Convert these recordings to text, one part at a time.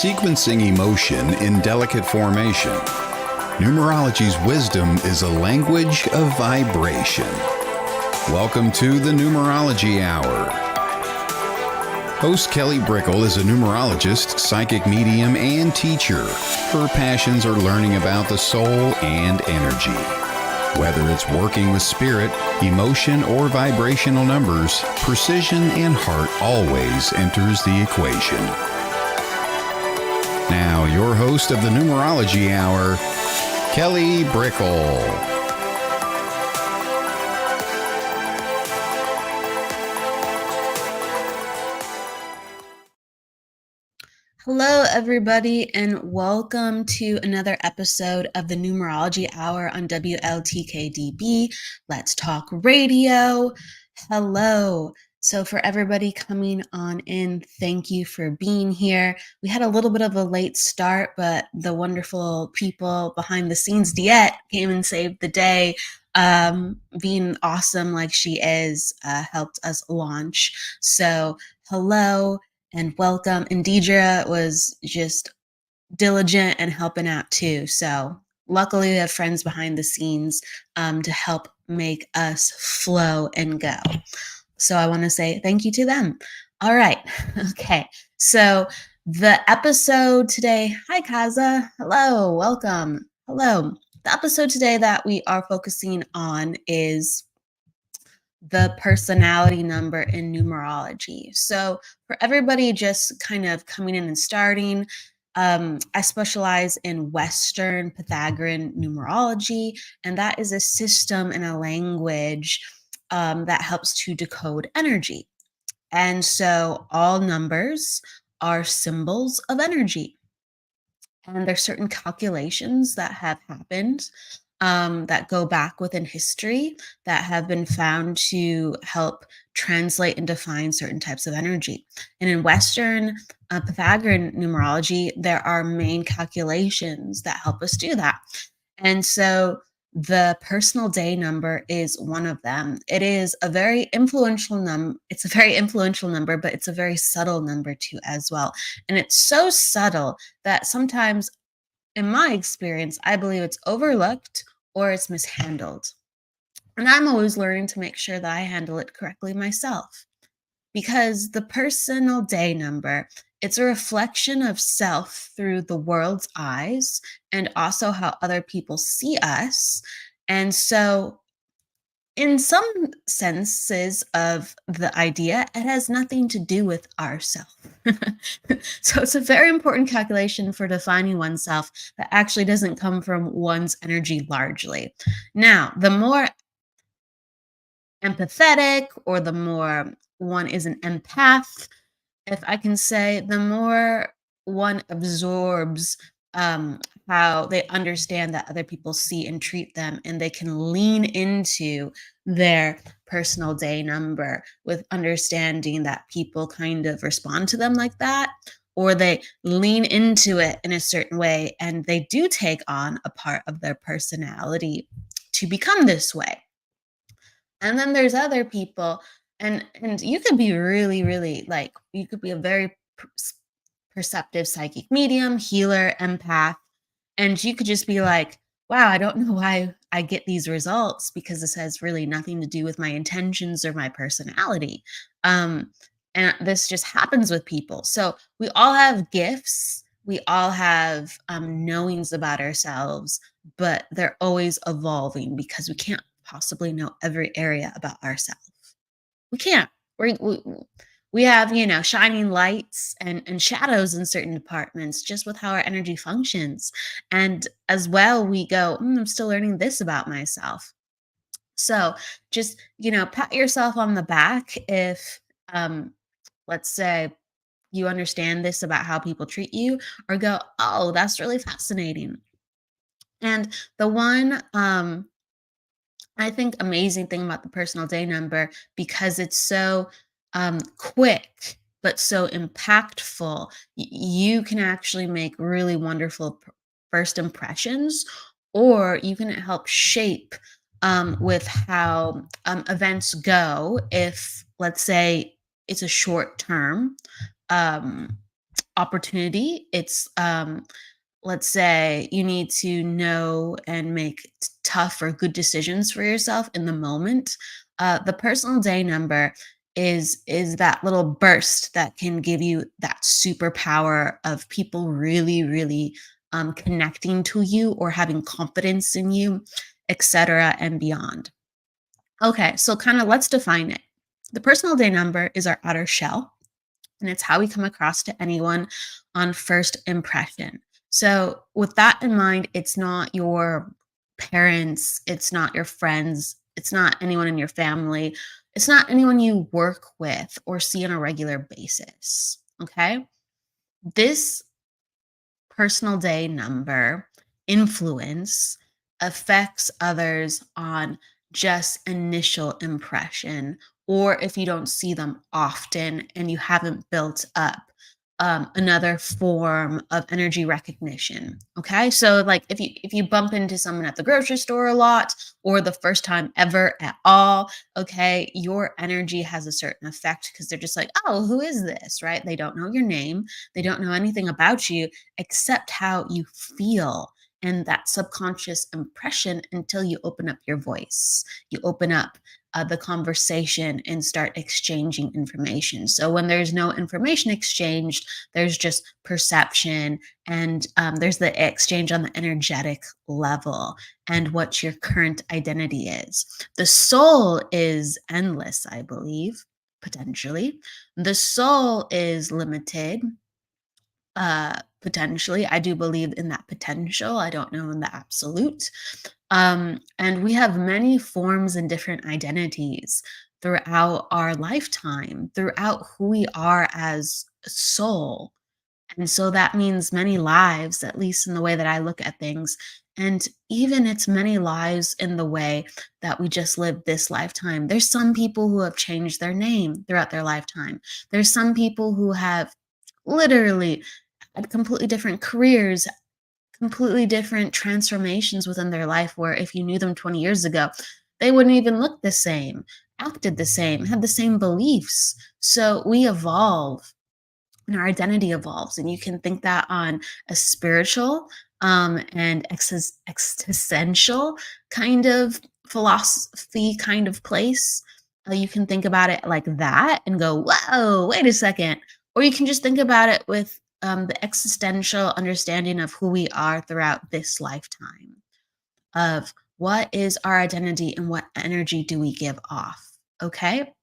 sequencing emotion in delicate formation. Numerology's wisdom is a language of vibration. Welcome to the Numerology Hour. Host Kelly Brickle is a numerologist, psychic medium, and teacher. Her passions are learning about the soul and energy. Whether it's working with spirit, emotion, or vibrational numbers, precision and heart always enters the equation. Now, your host of the Numerology Hour, Kelly Brickle. Hello, everybody, and welcome to another episode of the Numerology Hour on WLTK-DB. Let's Talk Radio. Hello. So for everybody coming on in, thank you for being here. We had a little bit of a late start, but the wonderful people behind the scenes, Diet, came and saved the day. Being awesome like she is, helped us launch. So hello and welcome. And Deidre was just diligent and helping out too. So luckily we have friends behind the scenes to help make us flow and go. So I want to say thank you to them. All right. Okay. So the episode today, hi Kaza. Hello. Welcome. Hello. The episode today that we are focusing on is the personality number in numerology. So for everybody just kind of coming in and starting, I specialize in Western Pythagorean numerology, and that is a system and a language that helps to decode energy. And so all numbers are symbols of energy. And there's certain calculations that have happened that go back within history that have been found to help translate and define certain types of energy. And in Western Pythagorean numerology, there are main calculations that help us do that. And so the personal day number is one of them. It is a very influential number. It's a very influential number, but it's a very subtle number too as well. And it's so subtle that sometimes, in my experience, I believe it's overlooked or it's mishandled. And I'm always learning to make sure that I handle it correctly myself. Because the personal day number, it's a reflection of self through the world's eyes and also how other people see us. And so in some senses of the idea, it has nothing to do with ourself. So it's a very important calculation for defining oneself that actually doesn't come from one's energy largely. Now, the more empathetic or the more one is an empath, if I can say, the more one absorbs how they understand that other people see and treat them, and they can lean into their personal day number with understanding that people kind of respond to them like that, or they lean into it in a certain way and they do take on a part of their personality to become this way. And then there's other people, and you could be really like, you could be a very perceptive psychic medium, healer, empath, and you could just be like, wow, I don't know why I get these results because this has really nothing to do with my intentions or my personality. And this just happens with people. So we all have gifts. We all have knowings about ourselves, but they're always evolving because we can't possibly know every area about ourselves. We can't. We have, shining lights and shadows in certain departments just with how our energy functions. And as well, we go, I'm still learning this about myself. So just, pat yourself on the back if, let's say, you understand this about how people treat you, or go, oh, that's really fascinating. And the one, I think, amazing thing about the personal day number, because it's so quick but so impactful, you can actually make really wonderful first impressions, or you can help shape with how events go. If, let's say, it's a short term opportunity. It's let's say you need to know and make tough or good decisions for yourself in the moment. The personal day number is that little burst that can give you that superpower of people really, really connecting to you or having confidence in you, etc., and beyond. Okay, so kind of let's define it. The personal day number is our outer shell, and it's how we come across to anyone on first impression. So, with that in mind, it's not your parents, it's not your friends, it's not anyone in your family, it's not anyone you work with or see on a regular basis. Okay. This personal day number influence affects others on just initial impression, or if you don't see them often and you haven't built up another form of energy recognition. Okay, so like if you bump into someone at the grocery store a lot or the first time ever at all, okay, your energy has a certain effect because they're just like, oh, who is this, right? They don't know your name, they don't know anything about you except how you feel and that subconscious impression until you open up your voice. You open up the conversation and start exchanging information. So when there's no information exchanged, there's just perception and there's the exchange on the energetic level and what your current identity is. The soul is endless, I believe, potentially. The soul is limited potentially. I do believe in that potential. I don't know in the absolute. And we have many forms and different identities throughout our lifetime, throughout who we are as a soul. And so that means many lives, at least in the way that I look at things. And even it's many lives in the way that we just live this lifetime. There's some people who have changed their name throughout their lifetime. There's some people who have literally had completely different careers, completely different transformations within their life, where if you knew them 20 years ago, they wouldn't even look the same, acted the same, had the same beliefs. So we evolve and our identity evolves. And you can think that on a spiritual and existential kind of philosophy kind of place. You can think about it like that and go, whoa, wait a second. Or you can just think about it with the existential understanding of who we are throughout this lifetime, of what is our identity and what energy do we give off. Okay.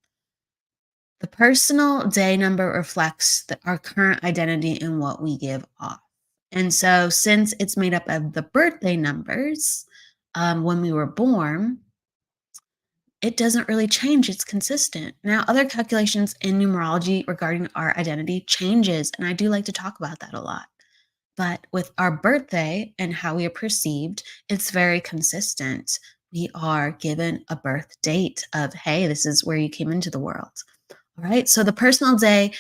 The personal day number reflects our current identity and what we give off. And so, since it's made up of the birthday numbers when we were born, it doesn't really change. It's consistent. Now, other calculations in numerology regarding our identity changes, and I do like to talk about that a lot. But with our birthday and how we are perceived, it's very consistent. We are given a birth date of, hey, this is where you came into the world. All right. So the personal day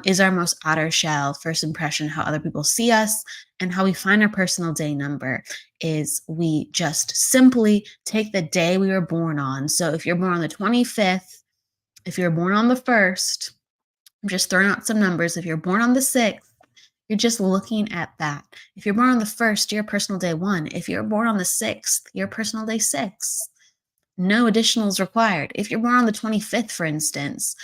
is our most outer shell, first impression, how other people see us, and how we find our personal day number is we just simply take the day we were born on. So if you're born on the 25th, if you're born on the 1st, I'm just throwing out some numbers. If you're born on the 6th, you're just looking at that. If you're born on the 1st, your personal day 1. If you're born on the 6th, your personal day 6. No additionals required. If you're born on the 25th, for instance,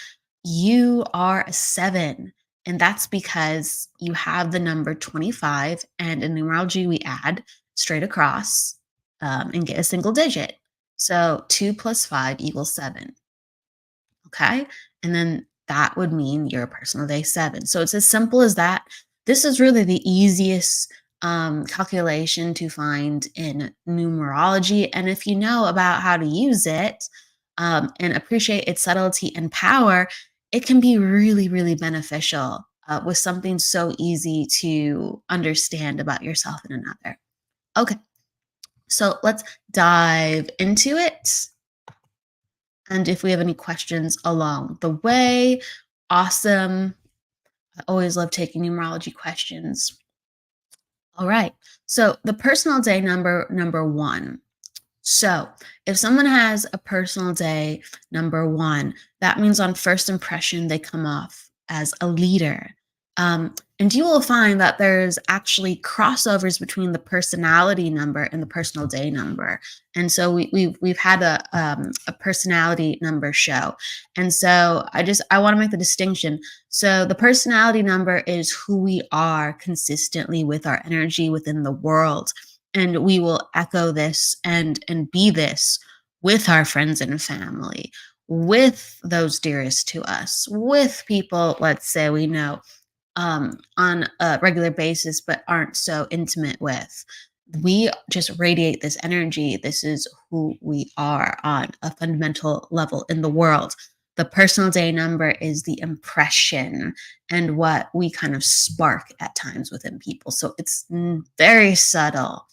you are a 7. And that's because you have the number 25. And in numerology, we add straight across and get a single digit. So 2 plus 5 equals 7. Okay. And then that would mean your personal day 7. So it's as simple as that. This is really the easiest calculation to find in numerology. And if you know about how to use it and appreciate its subtlety and power, it can be really, really beneficial with something so easy to understand about yourself and another. Okay, so let's dive into it. And if we have any questions along the way, awesome. I always love taking numerology questions. All right. So the personal day number 1. So if someone has a personal day number 1, that means on first impression, they come off as a leader, And you will find that there's actually crossovers between the personality number and the personal day number. And so we've had a personality number show. And so I want to make the distinction. So the personality number is who we are consistently with our energy within the world. And we will echo this and be this with our friends and family, with those dearest to us, with people, let's say, we know on a regular basis, but aren't so intimate with. We just radiate this energy. This is who we are on a fundamental level in the world. The personal day number is the impression and what we kind of spark at times within people. So it's very subtle.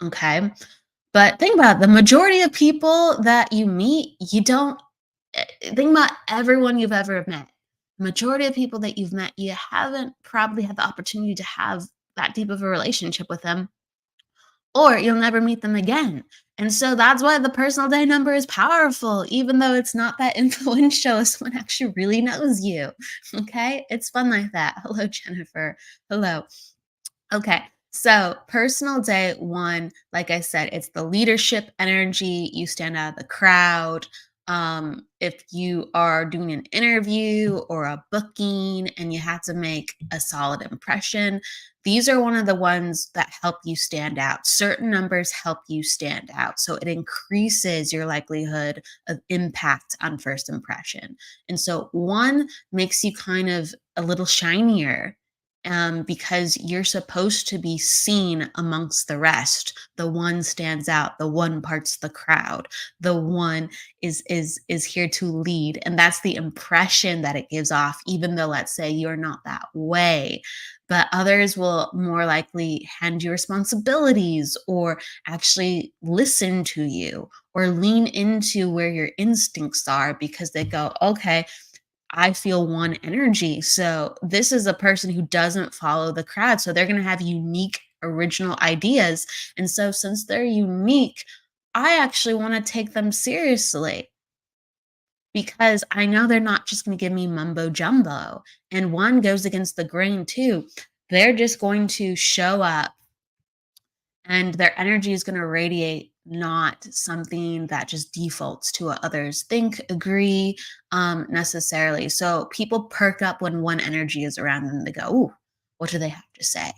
Okay. But think about it, the majority of people that you meet, you don't think about everyone you've ever met. Majority of people that you've met, you haven't probably had the opportunity to have that deep of a relationship with them, or you'll never meet them again. And so that's why the personal day number is powerful, even though it's not that influential. Someone actually really knows you. Okay. It's fun like that. Hello, Jennifer. Hello. Okay. So, personal day one, like I said, it's the leadership energy. You stand out of the crowd. If you are doing an interview or a booking and you have to make a solid impression, these are one of the ones that help you stand out. Certain numbers help you stand out. So, it increases your likelihood of impact on first impression. And so, one makes you kind of a little shinier because you're supposed to be seen amongst the rest. The one stands out. The one parts the crowd. The one is here to lead, and that's the impression that it gives off. Even though, let's say, you're not that way, but others will more likely hand you responsibilities or actually listen to you or lean into where your instincts are because they go, okay, I feel one energy. So this is a person who doesn't follow the crowd. So they're going to have unique, original ideas. And so since they're unique, I actually want to take them seriously because I know they're not just going to give me mumbo jumbo. And one goes against the grain too. They're just going to show up and their energy is going to radiate, not something that just defaults to what others think, agree, necessarily. So people perk up when one energy is around them. They go, ooh, what do they have to say?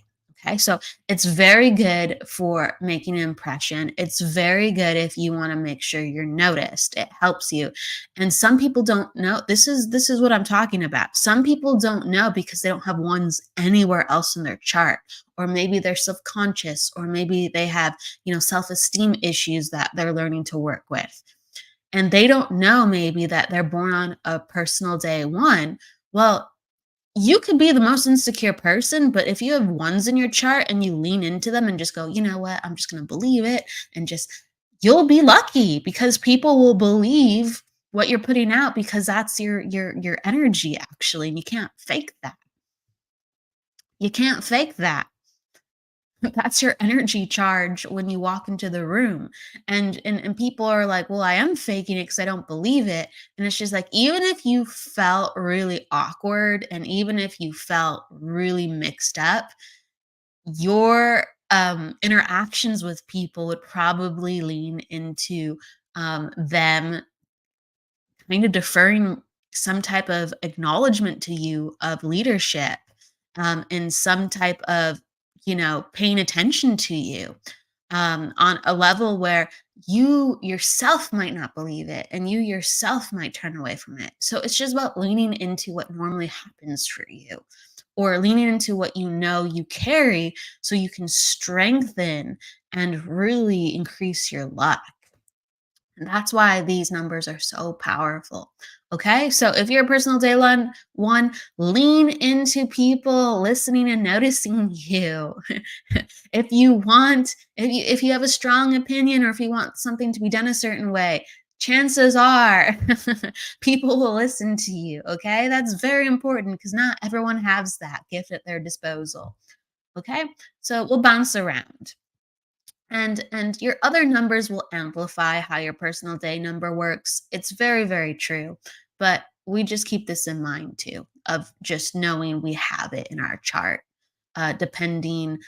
Okay, so it's very good for making an impression. It's very good if you want to make sure you're noticed. It helps you. And some people don't know. This is what I'm talking about. Some people don't know because they don't have ones anywhere else in their chart, or maybe they're self-conscious, or maybe they have, self-esteem issues that they're learning to work with. And they don't know maybe that they're born on a personal day one. Well, you could be the most insecure person, but if you have ones in your chart and you lean into them and just go, you know what, I'm just going to believe it, and just, you'll be lucky because people will believe what you're putting out because that's your energy actually, and you can't fake that. You can't fake that. That's your energy charge when you walk into the room. And people are like, well, I am faking it because I don't believe it. And it's just like, even if you felt really awkward and even if you felt really mixed up, your interactions with people would probably lean into them kind of deferring some type of acknowledgement to you of leadership, and some type of, paying attention to you on a level where you yourself might not believe it and you yourself might turn away from it. So it's just about leaning into what normally happens for you, or leaning into what you carry so you can strengthen and really increase your luck. And that's why these numbers are so powerful. Okay. So if you're a personal day one, lean into people listening and noticing you. If you have a strong opinion, or if you want something to be done a certain way, chances are people will listen to you. Okay. That's very important because not everyone has that gift at their disposal. Okay. So we'll bounce around. And your other numbers will amplify how your personal day number works. It's very, very true. But we just keep this in mind too. of just knowing we have it in our chart, not depending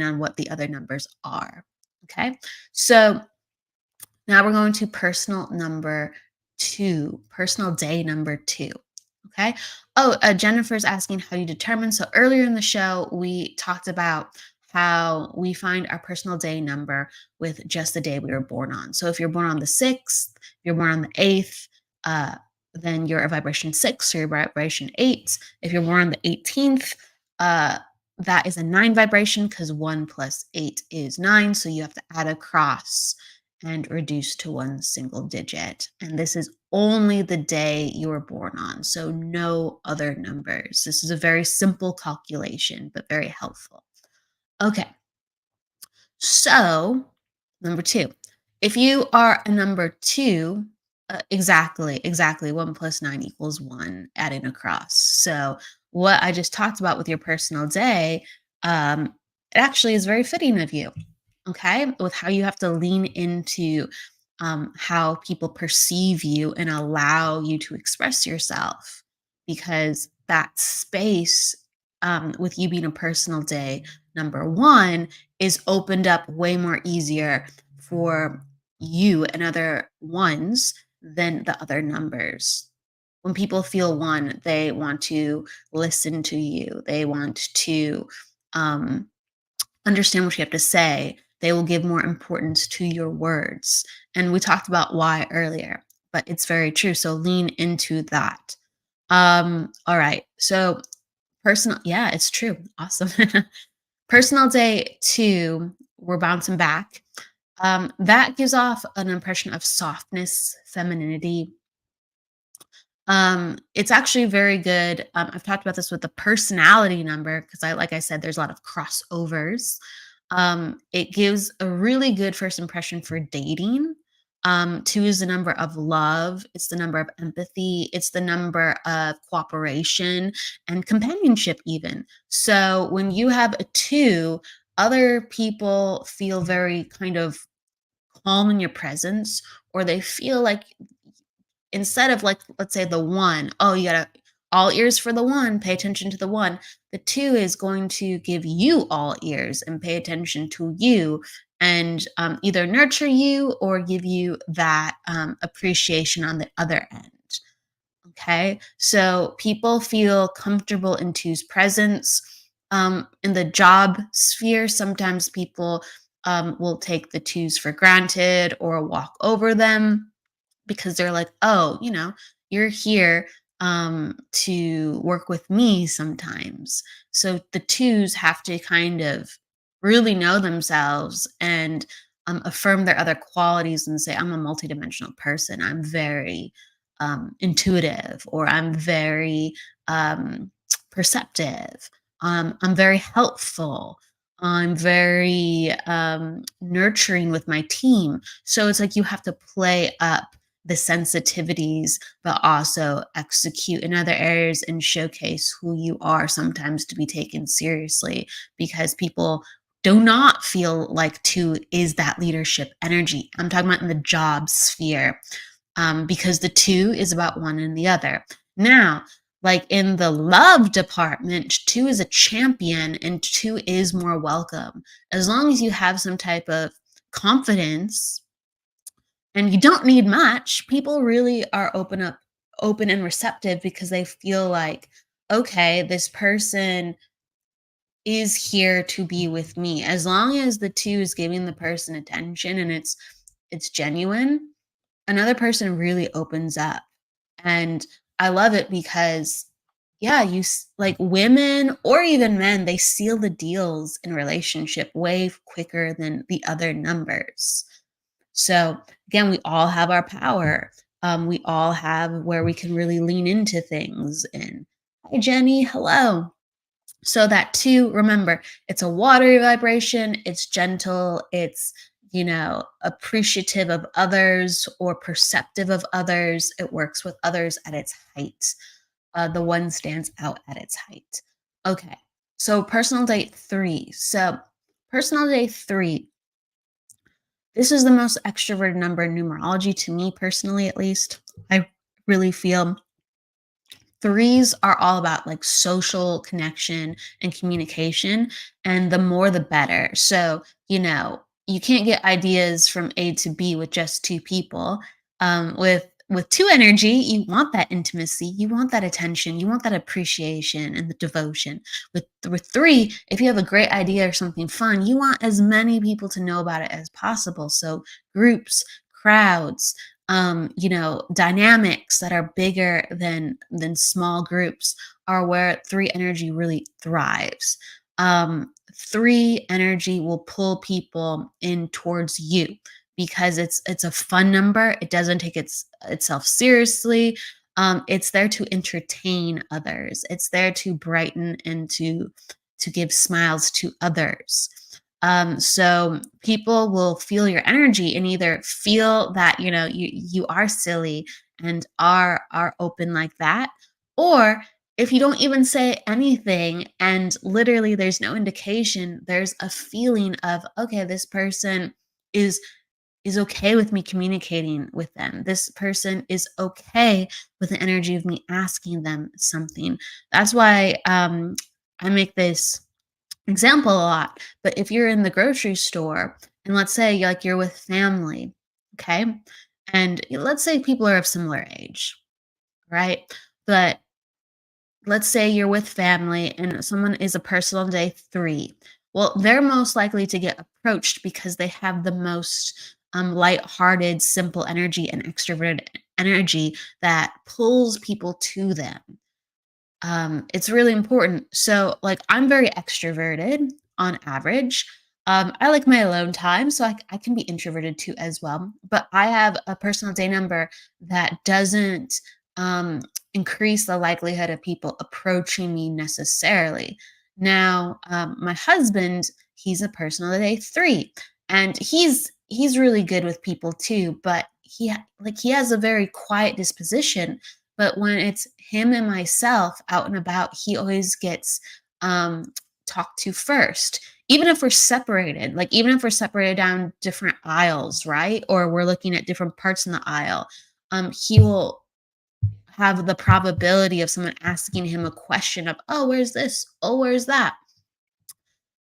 on what the other numbers are. Okay, so now we're going to personal day number 2. Okay. Oh, Jennifer's asking how you determine. So earlier in the show, we talked about how we find our personal day number with just the day we were born on. So if you're born on the 6th, if you're born on the 8th, uh, then you're a vibration 6 or you're vibration 8. If you're born on the 18th, that is a 9 vibration because 1 plus 8 is 9. So you have to add a cross and reduce to one single digit. And this is only the day you were born on, so no other numbers. This is a very simple calculation, but very helpful. Okay, so number 2. If you are a number 2, exactly, 1 plus 9 equals 1, adding across. So what I just talked about with your personal day, it actually is very fitting of you. Okay, with how you have to lean into how people perceive you and allow you to express yourself, because that space, with you being a personal day number 1, is opened up way more easier for you and other ones than the other numbers. When people feel 1, they want to listen to you, they want to um, understand what you have to say. They will give more importance to your words. And we talked about why earlier, but it's very true. So lean into that. All right. So yeah, it's true. Awesome. Personal day 2, we're bouncing back. That gives off an impression of softness, femininity. It's actually very good. I've talked about this with the personality number because like I said, there's a lot of crossovers. It gives a really good first impression for dating. 2 is the number of love. It's the number of empathy. It's the number of cooperation and companionship, even. So when you have a 2, other people feel very kind of calm in your presence, or they feel like, instead of, like, let's say the 1, oh, you gotta all ears for the 1, pay attention to the 1. The 2 is going to give you all ears and pay attention to you, and either nurture you or give you that appreciation on the other end. Okay, so people feel comfortable in 2's presence. In the job sphere, sometimes people will take the 2's for granted or walk over them, because they're like, oh, you're here to work with me sometimes. So the 2's have to kind of really know themselves and affirm their other qualities and say, I'm a multidimensional person. I'm very intuitive, or I'm very perceptive. I'm very helpful. I'm very nurturing with my team. So it's like you have to play up the sensitivities, but also execute in other areas and showcase who you are, sometimes to be taken seriously, because people do not feel like 2 is that leadership energy. I'm talking about in the job sphere, because the 2 is about one and the other. Now, like in the love department, 2 is a champion and 2 is more welcome. As long as you have some type of confidence and you don't need much, people really are open and receptive, because they feel like, okay, this person is here to be with me. As long as the 2 is giving the person attention and it's genuine, another person really opens up. And I love it because, yeah, like women or even men, they seal the deals in relationship way quicker than the other numbers. So again, we all have our power. We all have where we can really lean into things. And hi, Jenny. Hello. So that 2, remember, it's a watery vibration. It's gentle. It's, appreciative of others or perceptive of others. It works with others at its height. The 1 stands out at its height. Okay. So personal date 3. So personal date 3, this is the most extroverted number in numerology, to me personally, at least. I really feel Threes are all about like social connection and communication, and the more the better. So, you can't get ideas from A to B with just two people. With two energy, you want that intimacy, you want that attention, you want that appreciation and the devotion. With three, if you have a great idea or something fun, you want as many people to know about it as possible. So groups, crowds, dynamics that are bigger than small groups are where three energy really thrives. Three energy will pull people in towards you because it's a fun number. It doesn't take itself seriously. It's there to entertain others. It's there to brighten and to give smiles to others. So people will feel your energy and either feel that you are silly and are open like that, or if you don't even say anything and literally there's no indication, there's a feeling of, okay, this person is is okay with me communicating with them. This person is okay with the energy of me asking them something. That's why I make this example a lot. But if you're in the grocery store and let's say you're with family, okay? And let's say people are of similar age, right? But let's say you're with family and someone is a person on day 3. Well, they're most likely to get approached because they have the most light-hearted, simple energy and extroverted energy that pulls people to them. It's really important. So, like, I'm very extroverted on average. I like my alone time, so I can be introverted too as well. But I have a personal day number that doesn't um, increase the likelihood of people approaching me necessarily. Now, my husband, he's a personal day 3, and he's really good with people too. But he has a very quiet disposition, but when it's him and myself out and about, he always gets talked to first. Even if we're separated, like even if we're separated down different aisles, right? Or we're looking at different parts in the aisle, he will have the probability of someone asking him a question of, oh, where's this? Oh, where's that?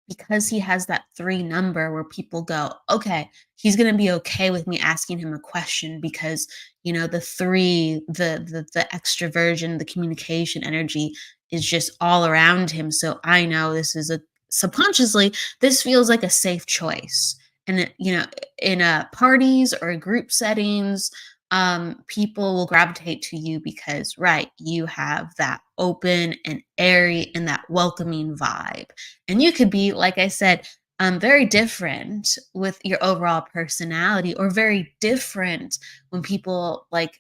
Because he has that 3 number where people go, okay, he's going to be okay with me asking him a question because, the 3, the extroversion, the communication energy is just all around him. So I know this is subconsciously, this feels like a safe choice. And, in parties or group settings, people will gravitate to you because, right, you have that open and airy and that welcoming vibe. And you could be, like I said, very different with your overall personality, or very different when people like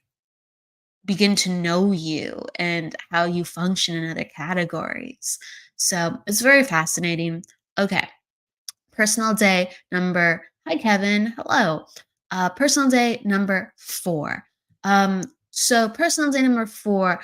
begin to know you and how you function in other categories. So it's very fascinating. Okay, personal day number. Hi, Kevin. Hello. Personal day number 4. So personal day number 4,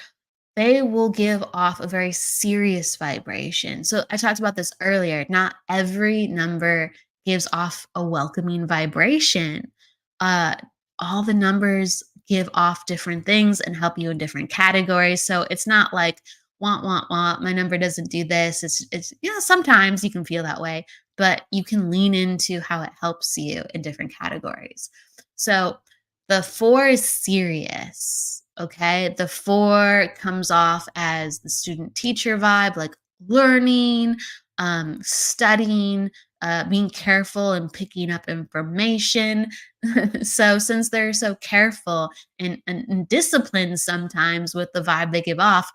they will give off a very serious vibration. So I talked about this earlier. Not every number gives off a welcoming vibration. Uh, all the numbers give off different things and help you in different categories. So it's not like want. My number doesn't do this. It's sometimes you can feel that way, but you can lean into how it helps you in different categories. So the 4 is serious, okay? The 4 comes off as the student teacher vibe, like learning, studying, being careful and picking up information. So since they're so careful and disciplined sometimes with the vibe they give off,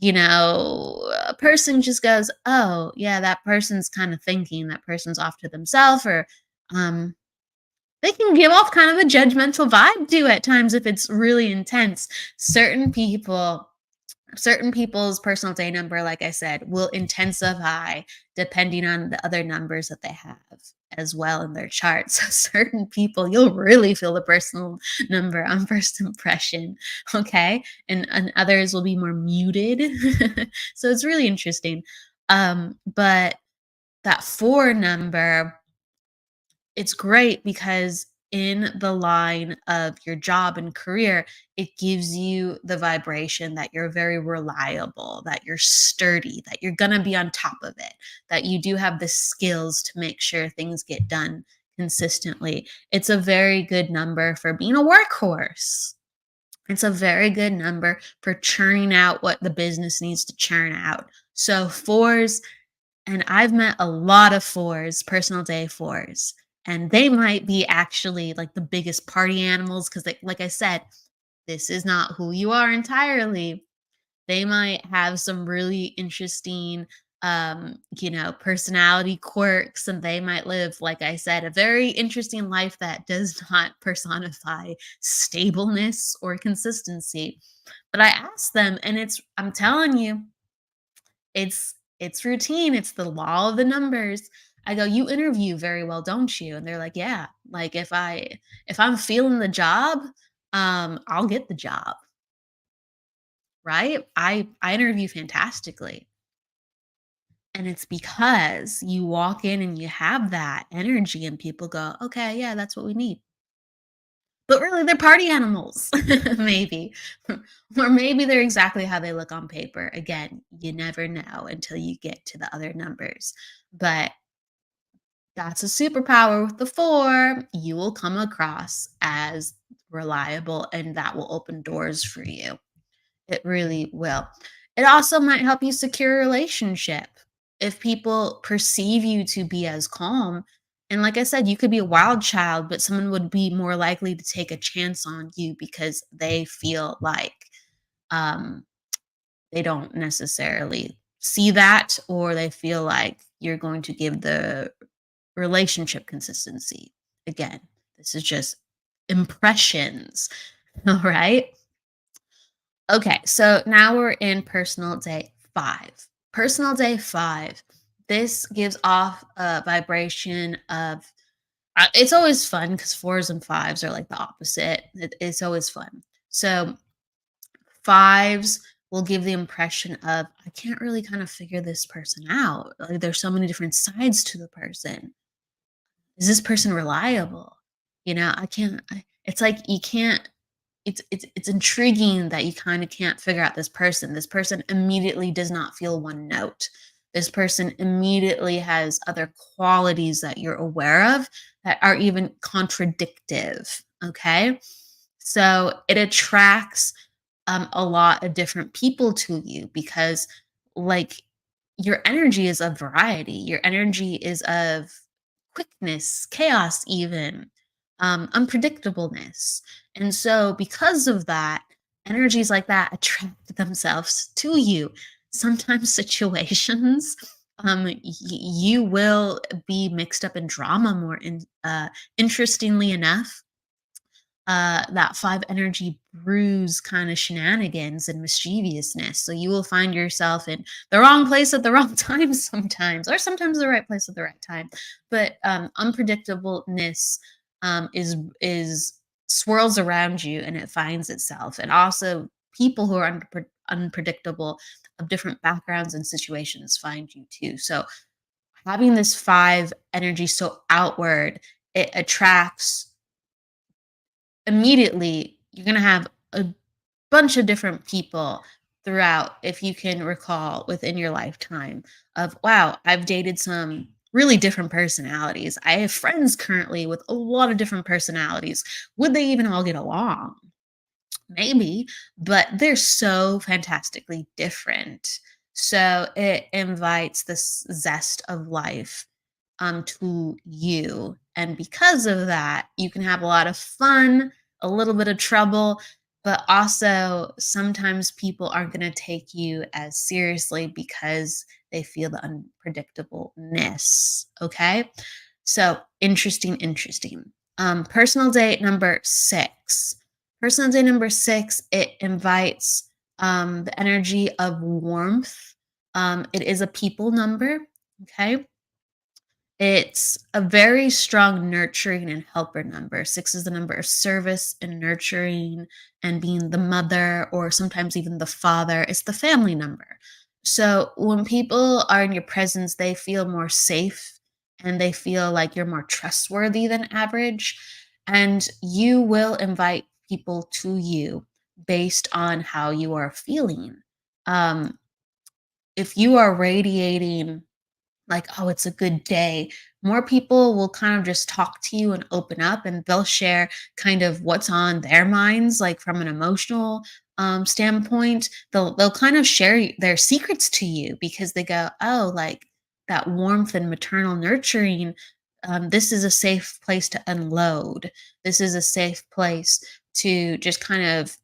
a person just goes, oh, yeah, that person's kind of thinking, that person's off to themselves, or um, they can give off kind of a judgmental vibe too at times if it's really intense. Certain people, certain people's personal day number, like I said, will intensify depending on the other numbers that they have as well in their chart. So certain people, you'll really feel the personal number on first impression, okay? And others will be more muted. So it's really interesting. But that 4 number, it's great because in the line of your job and career, it gives you the vibration that you're very reliable, that you're sturdy, that you're going to be on top of it, that you do have the skills to make sure things get done consistently. It's a very good number for being a workhorse. It's a very good number for churning out what the business needs to churn out. So fours, and I've met a lot of fours, personal day fours, and they might be actually like the biggest party animals because, like I said, this is not who you are entirely. They might have some really interesting, personality quirks, and they might live, like I said, a very interesting life that does not personify stableness or consistency. But I asked them, and I'm telling you, it's routine, it's the law of the numbers. I go, "You interview very well, don't you?" And they're like, "Yeah, like if I'm feeling the job, I'll get the job." Right? I interview fantastically. And it's because you walk in and you have that energy and people go, "Okay, yeah, that's what we need." But really they're party animals, maybe. Or maybe they're exactly how they look on paper. Again, you never know until you get to the other numbers. But that's a superpower with the 4. You will come across as reliable and that will open doors for you. It really will. It also might help you secure a relationship if people perceive you to be as calm. And like I said, you could be a wild child, but someone would be more likely to take a chance on you because they feel like um, they don't necessarily see that, or they feel like you're going to give the relationship consistency. Again, this is just impressions. All right. Okay, so now we're in personal day 5. Personal day 5. This gives off a vibration of it's always fun because 4s and 5s are like the opposite. It's always fun. So 5s will give the impression of I can't really kind of figure this person out. Like there's so many different sides to the person. Is this person reliable? I can't it's like you can't it's intriguing that you kind of can't figure out this person. This person immediately does not feel one note. This person immediately has other qualities that you're aware of that are even contradictive. Okay. So it attracts a lot of different people to you because, like, your energy is of variety. Your energy is of quickness, chaos, even unpredictableness. And so, because of that, energies like that attract themselves to you. Sometimes situations, you will be mixed up in drama more. Interestingly enough, that 5 energy brews kind of shenanigans and mischievousness. So you will find yourself in the wrong place at the wrong time sometimes, or sometimes the right place at the right time. But unpredictableness is swirls around you and it finds itself. And also people who are unpredictable of different backgrounds and situations find you too. So having this 5 energy so outward, it attracts immediately. You're going to have a bunch of different people throughout, if you can recall within your lifetime, of wow, I've dated some really different personalities. I have friends currently with a lot of different personalities. Would they even all get along? Maybe, but they're so fantastically different. So it invites this zest of life to you. And because of that, you can have a lot of fun, a little bit of trouble, but also sometimes people aren't going to take you as seriously because they feel the unpredictableness. Okay. So interesting, interesting. Personal date number 6. Personal day number 6, it invites the energy of warmth. It is a people number. Okay. It's a very strong nurturing and helper number. 6 is the number of service and nurturing and being the mother or sometimes even the father. It's the family number. So when people are in your presence, they feel more safe and they feel like you're more trustworthy than average. And you will invite people to you based on how you are feeling. Um, if you are radiating like, oh, it's a good day, more people will kind of just talk to you and open up, and they'll share kind of what's on their minds, like from an emotional standpoint. They'll kind of share their secrets to you because they go, oh, like that warmth and maternal nurturing. This is a safe place to unload. This is a safe place to just kind of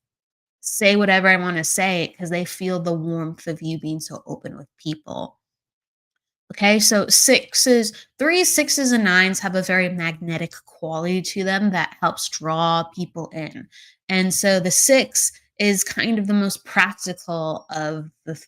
say whatever I want to say because they feel the warmth of you being so open with people. Okay, so sixes, threes, sixes, and nines have a very magnetic quality to them that helps draw people in. And so the six is kind of the most practical of the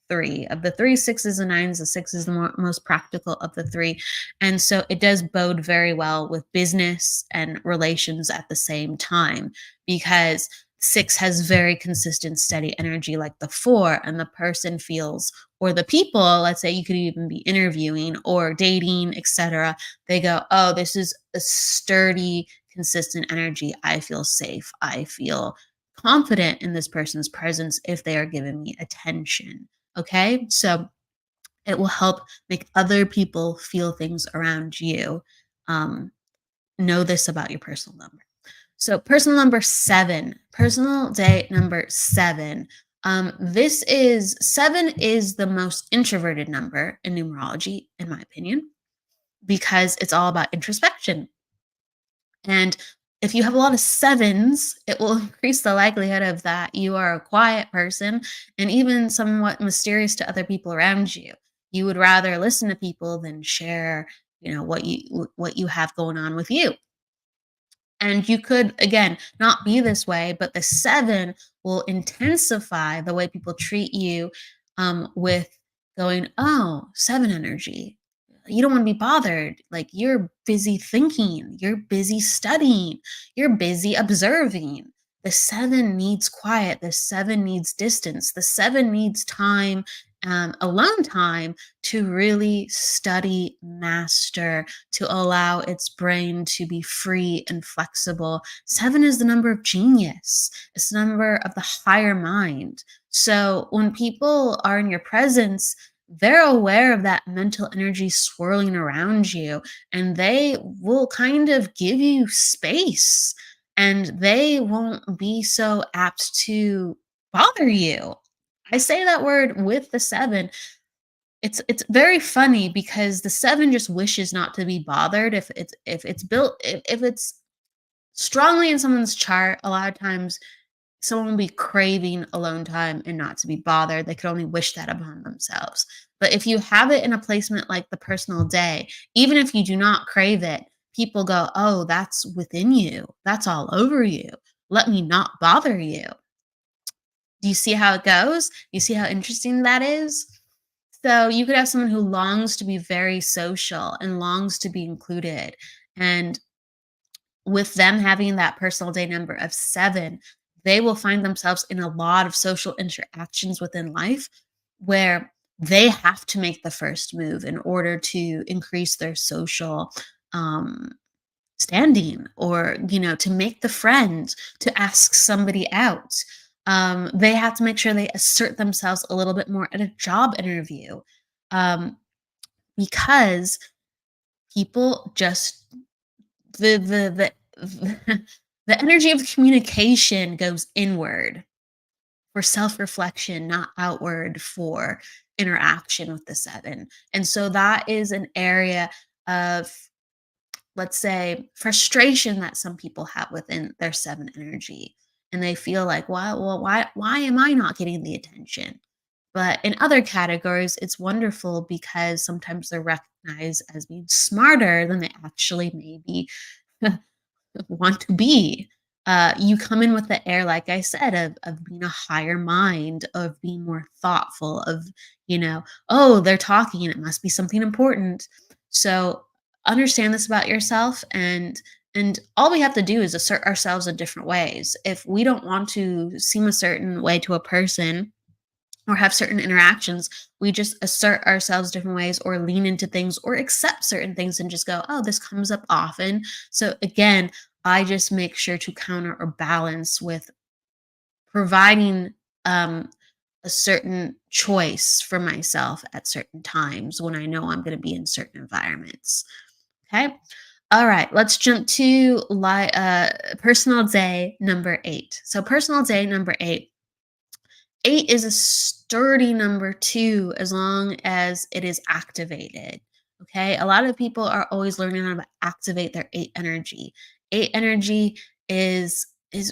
three. Of the three, sixes, and nines, the six is the most practical of the three. And so it does bode very well with business and relations at the same time because six has very consistent, steady energy like the four, and the person feels or the people, let's say you could even be interviewing or dating, etc. They go, "Oh, this is a sturdy, consistent energy. I feel safe. I feel confident in this person's presence if they are giving me attention." Okay? So it will help make other people feel things around you. Um, know this about your personal number. So personal number 7, personal day number 7. This is 7 is the most introverted number in numerology, in my opinion, because it's all about introspection. And if you have a lot of sevens, it will increase the likelihood of that you are a quiet person and even somewhat mysterious to other people around you. You would rather listen to people than share, what you have going on with you. And you could, again, not be this way, but the 7 will intensify the way people treat you with going, oh, 7 energy. You don't want to be bothered. Like you're busy thinking, you're busy studying, you're busy observing. The 7 needs quiet. The 7 needs distance. The 7 needs time, alone time to really study, master, to allow its brain to be free and flexible. 7 is the number of genius, it's the number of the higher mind. So when people are in your presence, they're aware of that mental energy swirling around you, and they will kind of give you space, and they won't be so apt to bother you. I say that word with the 7. It's very funny because the 7 just wishes not to be bothered. If it's built, if it's strongly in someone's chart, a lot of times someone will be craving alone time and not to be bothered. They could only wish that upon themselves. But if you have it in a placement like the personal day, even if you do not crave it, people go, "Oh, that's within you. That's all over you. Let me not bother you." Do you see how it goes? You see how interesting that is? So you could have someone who longs to be very social and longs to be included. And with them having that personal day number of 7, they will find themselves in a lot of social interactions within life where they have to make the first move in order to increase their social um, standing, or to make the friend, to ask somebody out. They have to make sure they assert themselves a little bit more at a job interview, um, because people just the the energy of communication goes inward for self-reflection, not outward for interaction with the 7. And so that is an area of, let's say, frustration that some people have within their 7 energy. And they feel like, why am I not getting the attention? But in other categories, it's wonderful because sometimes they're recognized as being smarter than they actually maybe want to be. You come in with the air, like I said, of being a higher mind, of being more thoughtful, of, oh, they're talking, it must be something important. So understand this about yourself, and all we have to do is assert ourselves in different ways. If we don't want to seem a certain way to a person or have certain interactions, we just assert ourselves different ways or lean into things or accept certain things and just go, oh, this comes up often. So again, I just make sure to counter or balance with providing a certain choice for myself at certain times when I know I'm going to be in certain environments. Okay. All right. Let's jump to personal day number 8. So, personal day number 8. 8 is a sturdy number too, as long as it is activated. Okay. A lot of people are always learning how to activate their 8 energy. 8 energy is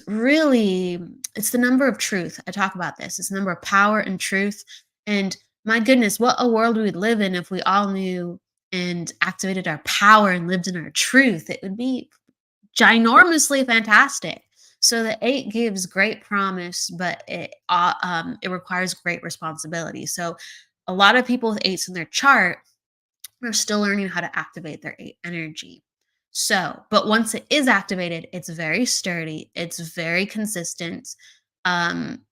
really, it's the number of truth. I talk about this. It's the number of power and truth. And my goodness, what a world we would live in if we all knew and activated our power and lived in our truth. It would be ginormously fantastic. So the 8 gives great promise, but it requires great responsibility. So a lot of people with 8s in their chart are still learning how to activate their 8 energy. So, but once it is activated, it's very sturdy, it's very consistent. Um,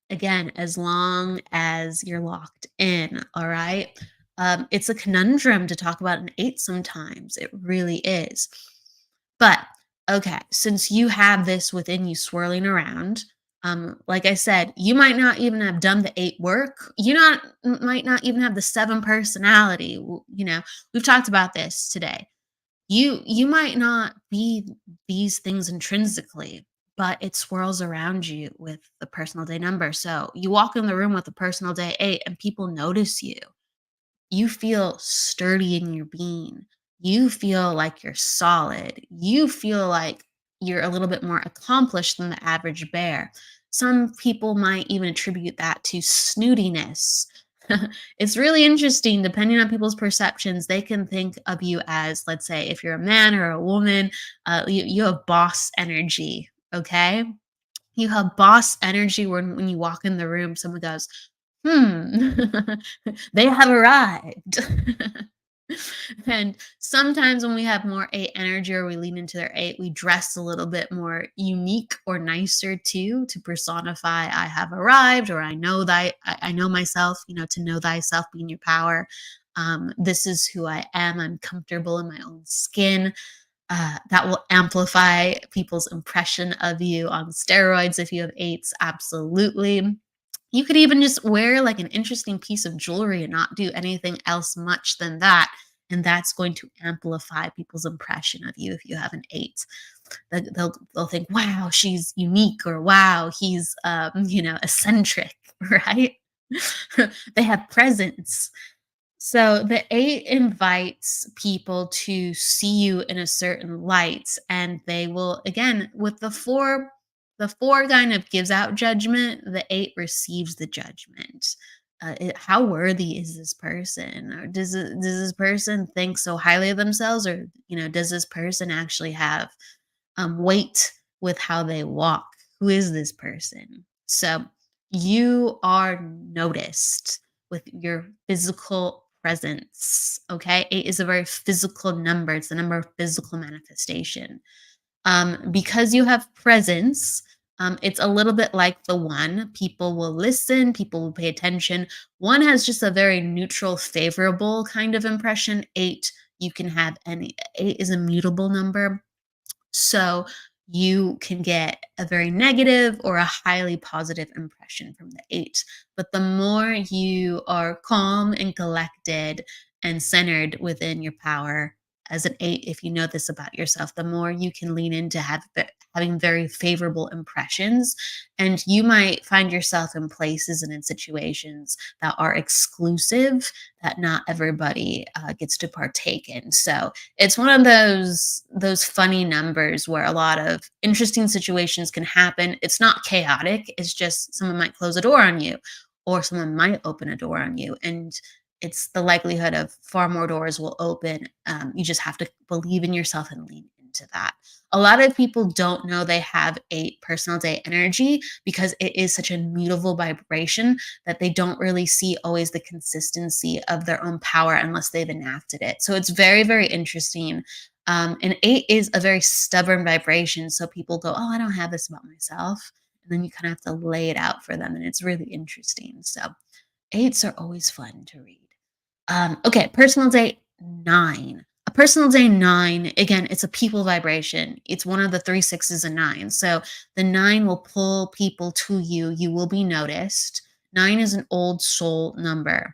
Again, as long as you're locked in, all right? It's a conundrum to talk about an 8 sometimes. It really is. But okay, since you have this within you swirling around, like I said, you might not even have done the 8 work. Might not even have the 7 personality. We've talked about this today. You might not be these things intrinsically, but it swirls around you with the personal day number. So you walk in the room with a personal day 8 and people notice you. You feel sturdy in your being. You feel like you're solid. You feel like you're a little bit more accomplished than the average bear. Some people might even attribute that to snootiness. It's really interesting, depending on people's perceptions. They can think of you as, let's say, if you're a man or a woman, you have boss energy. Okay. You have boss energy when you walk in the room, someone goes, they have arrived. And sometimes when we have more 8 energy or we lean into their 8, we dress a little bit more unique or nicer too, to personify I have arrived, or I know myself, to know thyself being your power. This is who I am. I'm comfortable in my own skin. That will amplify people's impression of you on steroids if you have 8s. Absolutely. You could even just wear like an interesting piece of jewelry and not do anything else much than that. And that's going to amplify people's impression of you if you have an 8. They'll think, wow, she's unique, or wow, he's eccentric, right? They have presence. So the 8 invites people to see you in a certain light, and they will, again, with the 4 kind of gives out judgment, the 8 receives the judgment. How worthy is this person? Or does this person think so highly of themselves, or does this person actually have weight with how they walk? Who is this person? So you are noticed with your physical presence. Okay. 8 is a very physical number, it's the number of physical manifestation. Because you have presence, it's a little bit like the 1. People will listen, people will pay attention. 1 has just a very neutral, favorable kind of impression. 8, you can have any, 8 is a mutable number. So you can get a very negative or a highly positive impression from the 8. But the more you are calm and collected and centered within your power as an 8, if you know this about yourself, the more you can lean into having very favorable impressions. And you might find yourself in places and in situations that are exclusive, that not everybody gets to partake in. So it's one of those funny numbers where a lot of interesting situations can happen. It's not chaotic. It's just someone might close a door on you, or someone might open a door on you, and it's the likelihood of far more doors will open. You just have to believe in yourself and lean into that. A lot of people don't know they have 8 personal day energy because it is such a mutable vibration that they don't really see always the consistency of their own power unless they've enacted it. So it's very, very interesting. And 8 is a very stubborn vibration. So people go, oh, I don't have this about myself. And then you kind of have to lay it out for them. And it's really interesting. So 8s are always fun to read. Okay, personal day 9. A personal day 9, again, it's a people vibration. It's one of the 3 6s and 9s. So the 9 will pull people to you. You will be noticed. 9 is an old soul number.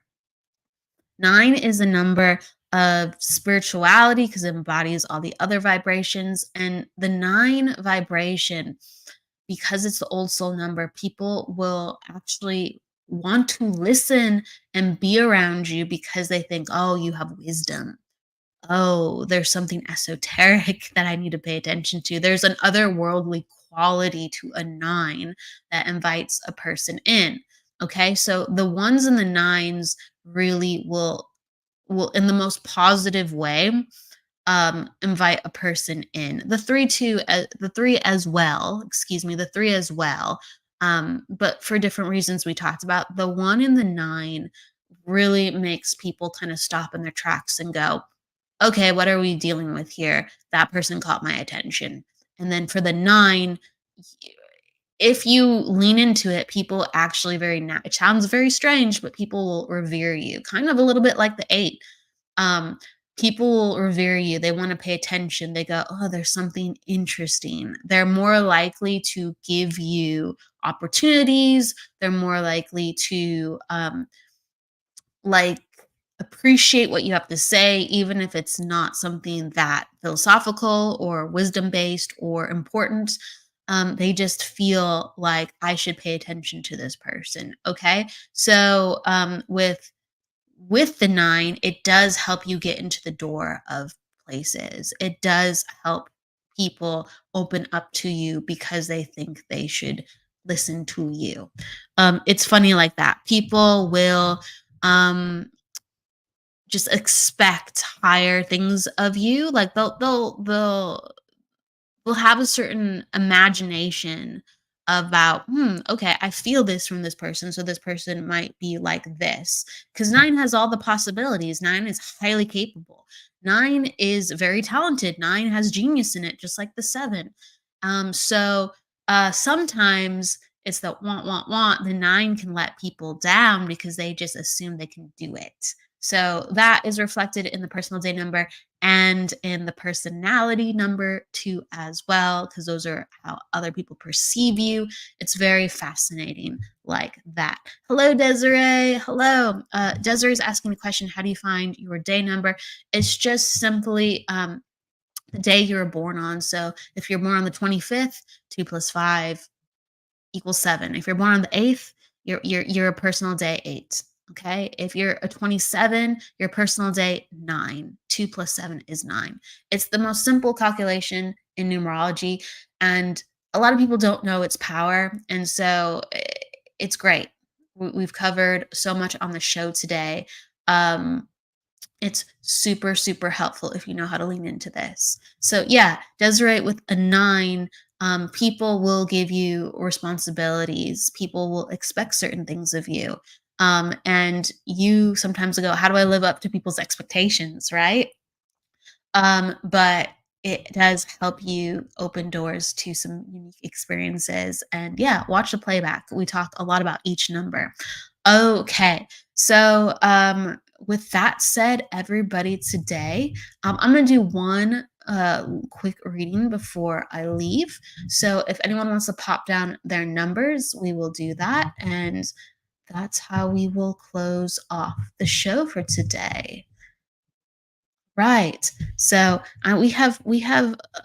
9 is a number of spirituality because it embodies all the other vibrations. And the 9 vibration, because it's the old soul number, people will actually want to listen and be around you because they think, oh, you have wisdom. Oh, there's something esoteric that I need to pay attention to. There's an otherworldly quality to a 9 that invites a person in. Okay, so the ones and the 9s really will in the most positive way invite a person in. The 3 too, the 3 as well, excuse me, the 3 as well. But for different reasons we talked about, the 1 and the 9 really makes people kind of stop in their tracks and go, okay, what are we dealing with here? That person caught my attention. And then for the 9, if you lean into it, people actually it sounds very strange, but people will revere you, kind of a little bit like the 8. Um, People will revere you. They want to pay attention. They go, oh, there's something interesting. They're more likely to give you opportunities. They're more likely to like appreciate what you have to say, even if it's not something that philosophical or wisdom based or important. They just feel like I should pay attention to this person. Okay, so with the 9, it does help you get into the door of places. It does help people open up to you because they think they should listen to you. It's funny like that. People will just expect higher things of you. Like they'll have a certain imagination about, okay, I feel this from this person, so this person might be like this. Because 9 has all the possibilities. 9 is highly capable. 9 is very talented. 9 has genius in it, just like the 7. Sometimes it's that want. The 9 can let people down because they just assume they can do it. So that is reflected in the personal day number and in the personality number too as well, because those are how other people perceive you. It's very fascinating like that. Hello, Desiree. Hello. Desiree is asking the question, how do you find your day number? It's just simply the day you were born on. So if you're born on the 25th, 2 plus 5 equals 7. If you're born on the 8th, you're a personal day 8. Okay. If you're a 27, your personal day 9. 2 plus 7 is 9. It's the most simple calculation in numerology. And a lot of people don't know its power. And so it's great. We've covered so much on the show today. It's super, super helpful if you know how to lean into this. So yeah, Desiree with a 9, people will give you responsibilities. People will expect certain things of you. And you sometimes go, how do I live up to people's expectations, right? But it does help you open doors to some unique experiences. And yeah, watch the playback. We talk a lot about each number. Okay. So with that said, everybody, today, I'm going to do one quick reading before I leave. So if anyone wants to pop down their numbers, we will do that. And that's how we will close off the show for today. Right. So we have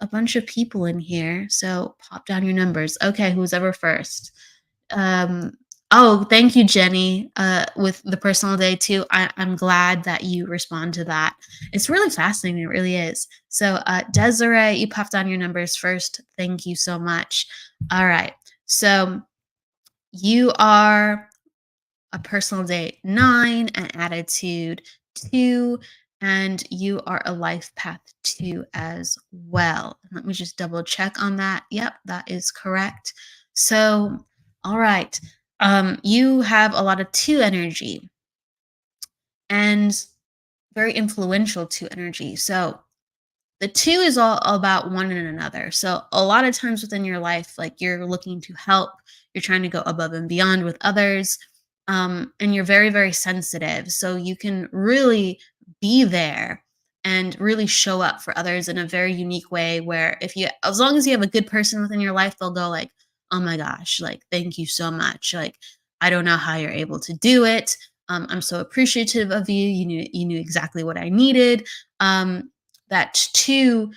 a bunch of people in here. So pop down your numbers. Okay, who's ever first? Um, oh, thank you, Jenny. With the personal day too. I'm glad that you respond to that. It's really fascinating. It really is. So Desiree, you popped on your numbers first. Thank you so much. All right. So you are a personal day 9, an attitude 2, and you are a life path 2 as well. Let me just double check on that. Yep, that is correct. So, all right. You have a lot of 2 energy and very influential 2 energy. So, the 2 is all about one and another. So a lot of times within your life, like you're looking to help, you're trying to go above and beyond with others, and you're very, very sensitive. So you can really be there and really show up for others in a very unique way, where as long as you have a good person within your life, they'll go like, oh my gosh, like, thank you so much. Like, I don't know how you're able to do it. I'm so appreciative of you. You knew exactly what I needed. That too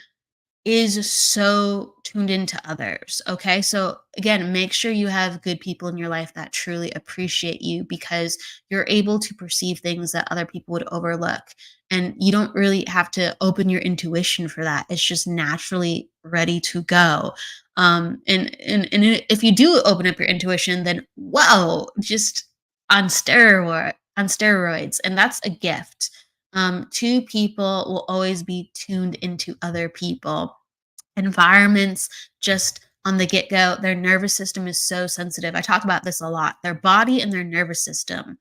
is so tuned into others. Okay. So again, make sure you have good people in your life that truly appreciate you, because you're able to perceive things that other people would overlook. And you don't really have to open your intuition for that. It's just naturally ready to go. And if you do open up your intuition, then whoa, just on steroids. And that's a gift. Two people will always be tuned into other people. Environments, just on the get-go, their nervous system is so sensitive. I talk about this a lot. Their body and their nervous system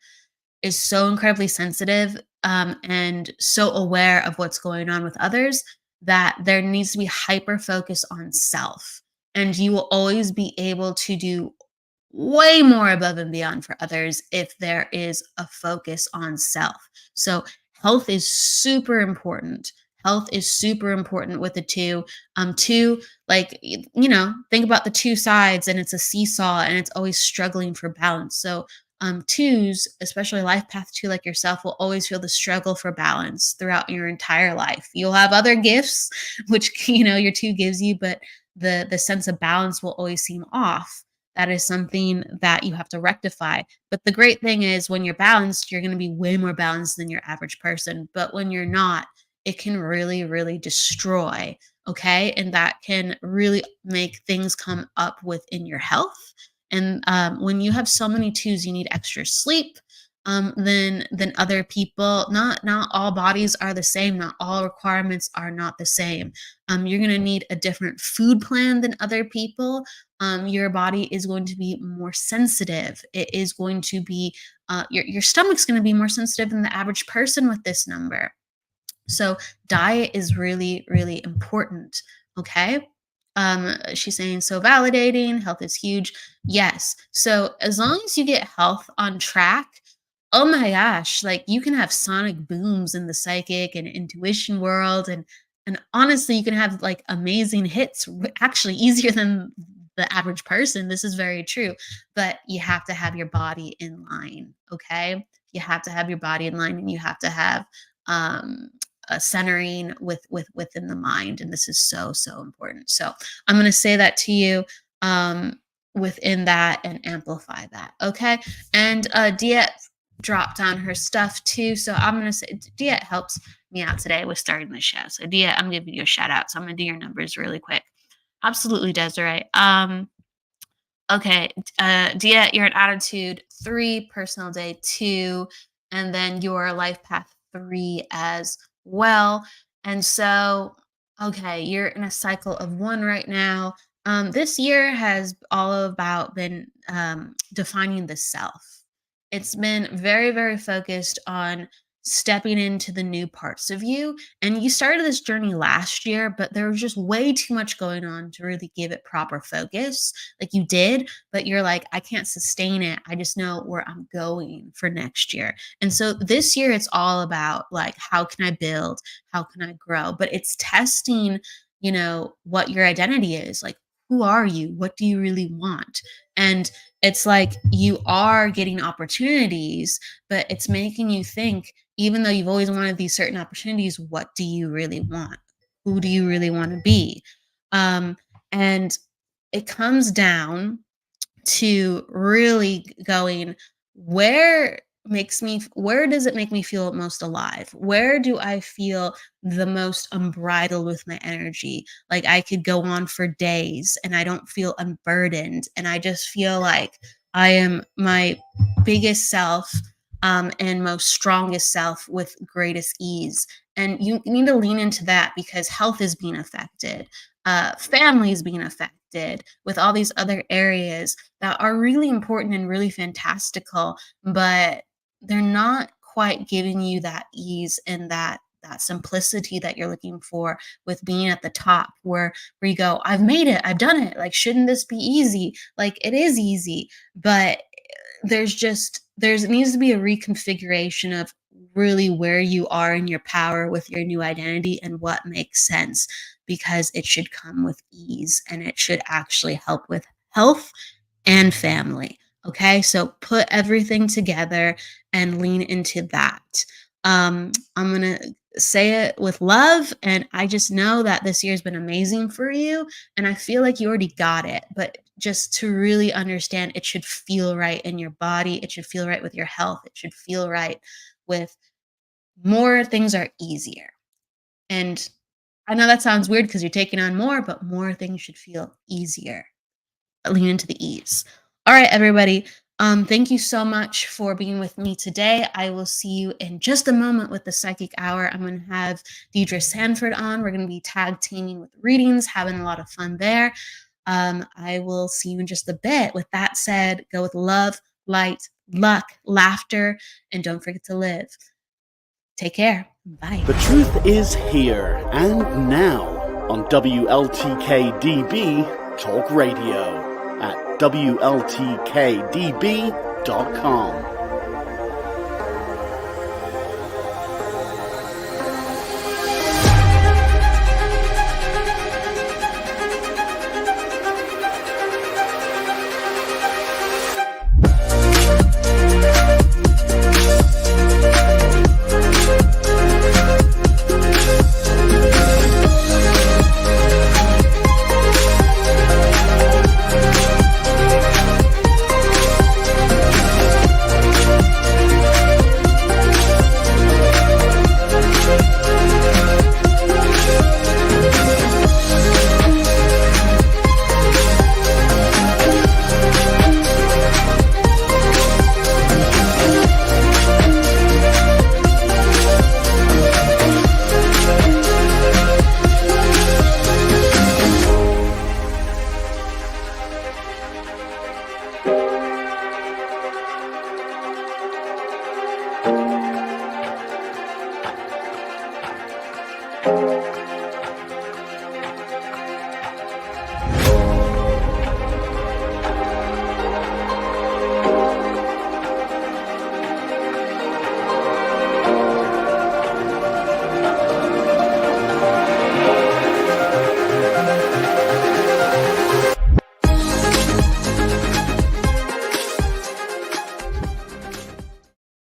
is so incredibly sensitive, and so aware of what's going on with others, that there needs to be hyper focus on self. And you will always be able to do way more above and beyond for others if there is a focus on self. So health is super important. Health is super important with the two. Two, like, think about the two sides, and it's a seesaw, and it's always struggling for balance. So twos, especially life path two like yourself, will always feel the struggle for balance throughout your entire life. You'll have other gifts, which your two gives you, but the sense of balance will always seem off. That is something that you have to rectify. But the great thing is, when you're balanced, you're going to be way more balanced than your average person. But when you're not, it can really, really destroy. Okay. And that can really make things come up within your health. And when you have so many twos, you need extra sleep. Than other people. Not all bodies are the same. Not all requirements are not the same. You're going to need a different food plan than other people. Your body is going to be more sensitive. It is going to be your stomach's going to be more sensitive than the average person with this number. So diet is really, really important. Okay. She's saying, so validating, health is huge. Yes. So as long as you get health on track, oh my gosh, like, you can have sonic booms in the psychic and intuition world, and honestly, you can have like amazing hits, actually easier than the average person. This is very true, but you have to have your body in line. Okay, you have to have your body in line, and you have to have um a centering within the mind, and this is so, so important. So I'm going to say that to you within that, and amplify that. Okay. And Dia dropped on her stuff too, so I'm going to say Dia helps me out today with starting the show. So Dia, I'm giving you a shout out, so I'm going to do your numbers really quick. Absolutely, Desiree. Okay, Dia, you're an attitude 3, personal day 2, and then your life path 3 as well. And so, okay, you're in a cycle of 1 right now. This year has all about been defining the self. It's been very, very focused on stepping into the new parts of you. And you started this journey last year, but there was just way too much going on to really give it proper focus. Like, you did, but you're like, I can't sustain it. I just know where I'm going for next year. And so this year, it's all about like, how can I build? How can I grow? But it's testing, what your identity is. Like, who are you? What do you really want? And it's like, you are getting opportunities, but it's making you think, even though you've always wanted these certain opportunities, what do you really want? Who do you really want to be? And it comes down to really going, where does it make me feel most alive? Where do I feel the most unbridled with my energy? Like, I could go on for days and I don't feel unburdened, and I just feel like I am my biggest self, and most strongest self with greatest ease. And you need to lean into that, because health is being affected, family is being affected, with all these other areas that are really important and really fantastical, but they're not quite giving you that ease and that simplicity that you're looking for with being at the top, where you go, I've made it, I've done it. Like, shouldn't this be easy? Like, it is easy, but there's just there needs to be a reconfiguration of really where you are in your power with your new identity and what makes sense, because it should come with ease and it should actually help with health and family. Okay, so put everything together and lean into that. I'm gonna say it with love, and I just know that this year's been amazing for you, and I feel like you already got it, but just to really understand, it should feel right in your body, it should feel right with your health, it should feel right with more things are easier. And I know that sounds weird because you're taking on more, but more things should feel easier. Lean into the ease. All right, everybody. Thank you so much for being with me today. I will see you in just a moment with the Psychic Hour. I'm going to have Deidre Sanford on. We're going to be tag teaming with readings, having a lot of fun there. I will see you in just a bit. With that said, go with love, light, luck, laughter, and don't forget to live. Take care. Bye. The truth is here and now on WLTK-DB Talk Radio at WLTK-DB.com.